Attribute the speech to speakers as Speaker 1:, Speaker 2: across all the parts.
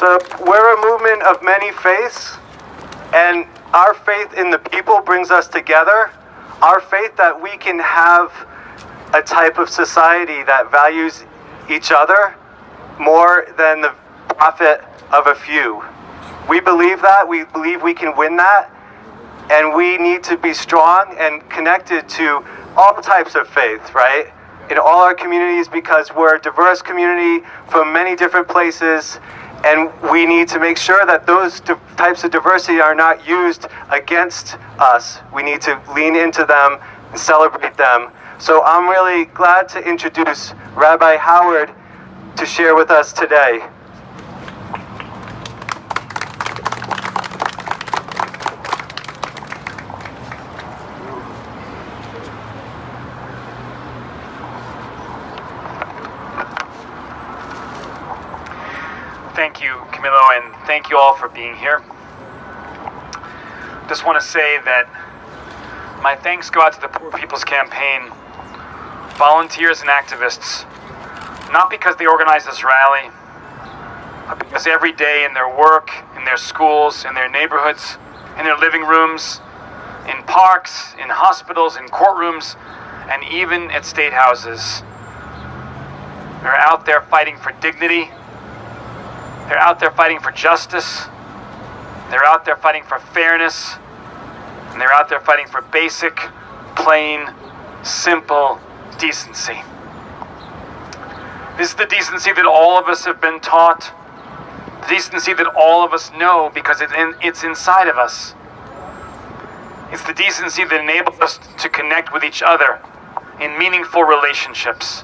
Speaker 1: So we're a movement of many faiths, and our faith in the people brings us together. Our faith that we can have a type of society that values each other more than the profit of a few. We believe that. We believe we can win that. And we need to be strong and connected to all types of faith, right? In all our communities, because we're a diverse community from many different places. And we need to make sure that those types of diversity are not used against us. We need to lean into them and celebrate them. So I'm really glad to introduce Rabbi Howard to share with us today.
Speaker 2: Thank you, Camilo, and thank you all for being here. Just want to say that my thanks go out to the Poor People's Campaign, volunteers and activists, not because they organized this rally, but because every day in their work, in their schools, in their neighborhoods, in their living rooms, in parks, in hospitals, in courtrooms, and even at state houses, they're out there fighting for dignity. They're out there fighting for justice. They're out there fighting for fairness. And they're out there fighting for basic, plain, simple decency. This is the decency that all of us have been taught. The decency that all of us know because it's inside of us. It's the decency that enables us to connect with each other in meaningful relationships.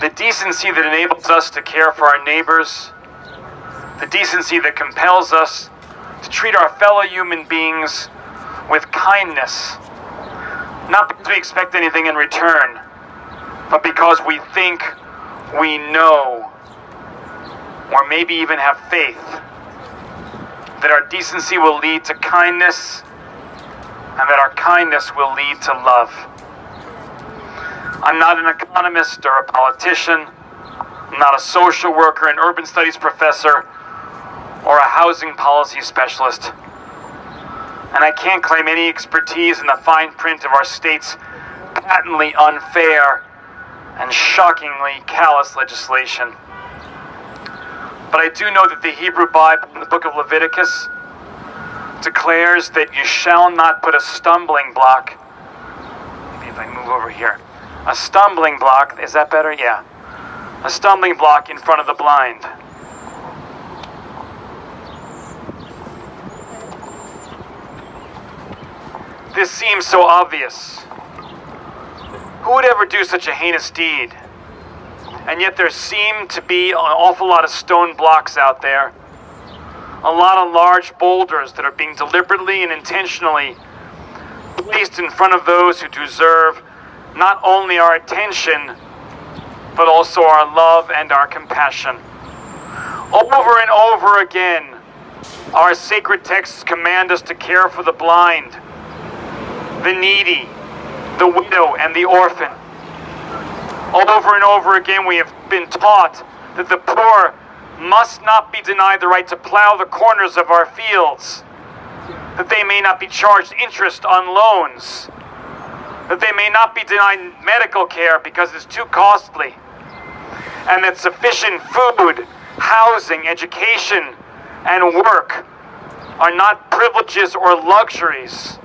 Speaker 2: The decency that enables us to care for our neighbors. The decency that compels us to treat our fellow human beings with kindness, not because we expect anything in return, but because we think we know, or maybe even have faith, that our decency will lead to kindness, and that our kindness will lead to love. I'm not an economist or a politician. I'm not a social worker, an urban studies professor, or a housing policy specialist. And I can't claim any expertise in the fine print of our state's patently unfair and shockingly callous legislation. But I do know that the Hebrew Bible in the book of Leviticus declares that you shall not put a stumbling block. Maybe if I move over here. A stumbling block, is that better? Yeah. A stumbling block in front of the blind. This seems so obvious. Who would ever do such a heinous deed? And yet there seem to be an awful lot of stone blocks out there. A lot of large boulders that are being deliberately and intentionally placed in front of those who deserve not only our attention, but also our love and our compassion. Over and over again, our sacred texts command us to care for the blind, the needy, the widow, and the orphan. Over and over again, we have been taught that the poor must not be denied the right to plow the corners of our fields, that they may not be charged interest on loans, that they may not be denied medical care because it's too costly, and that sufficient food, housing, education, and work are not privileges or luxuries,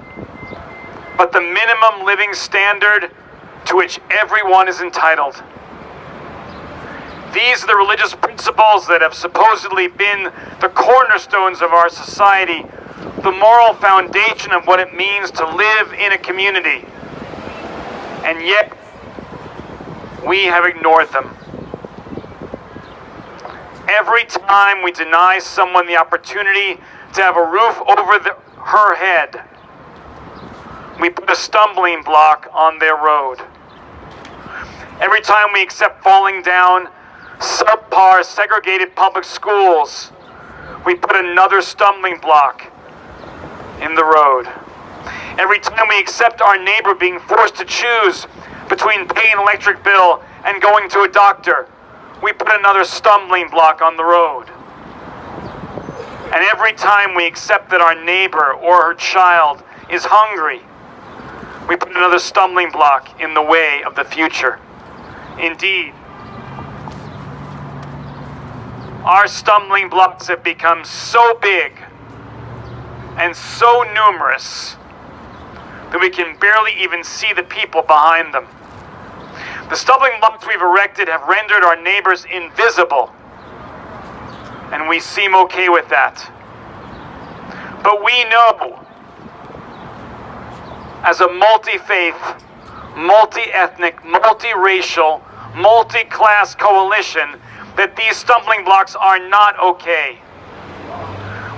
Speaker 2: but the minimum living standard to which everyone is entitled. These are the religious principles that have supposedly been the cornerstones of our society, the moral foundation of what it means to live in a community. And yet, we have ignored them. Every time we deny someone the opportunity to have a roof over her head, we put a stumbling block on their road. Every time we accept falling down subpar segregated public schools, we put another stumbling block in the road. Every time we accept our neighbor being forced to choose between paying an electric bill and going to a doctor, we put another stumbling block on the road. And every time we accept that our neighbor or her child is hungry, we put another stumbling block in the way of the future. Indeed, our stumbling blocks have become so big and so numerous that we can barely even see the people behind them. The stumbling blocks we've erected have rendered our neighbors invisible, and we seem okay with that. But we know, as a multi-faith, multi-ethnic, multi-racial, multi-class coalition, that these stumbling blocks are not okay.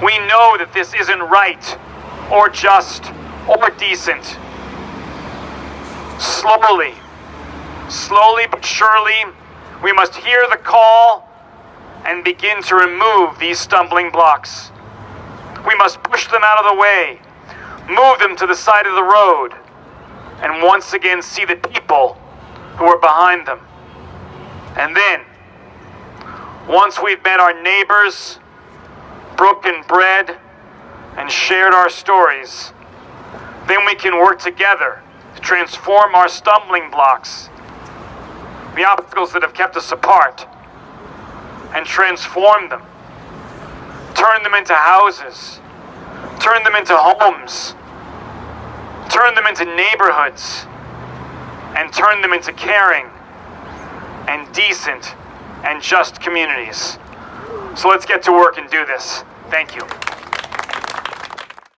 Speaker 2: We know that this isn't right, or just, or decent. Slowly but surely, we must hear the call and begin to remove these stumbling blocks. We must push them out of the way, move them to the side of the road, and once again see the people who are behind them. And then, once we've met our neighbors, broken bread, and shared our stories, then we can work together to transform our stumbling blocks, the obstacles that have kept us apart, and transform them. Turn them into houses, turn them into homes, turn them into neighborhoods, and turn them into caring and decent and just communities. So let's get to work and do this. Thank you.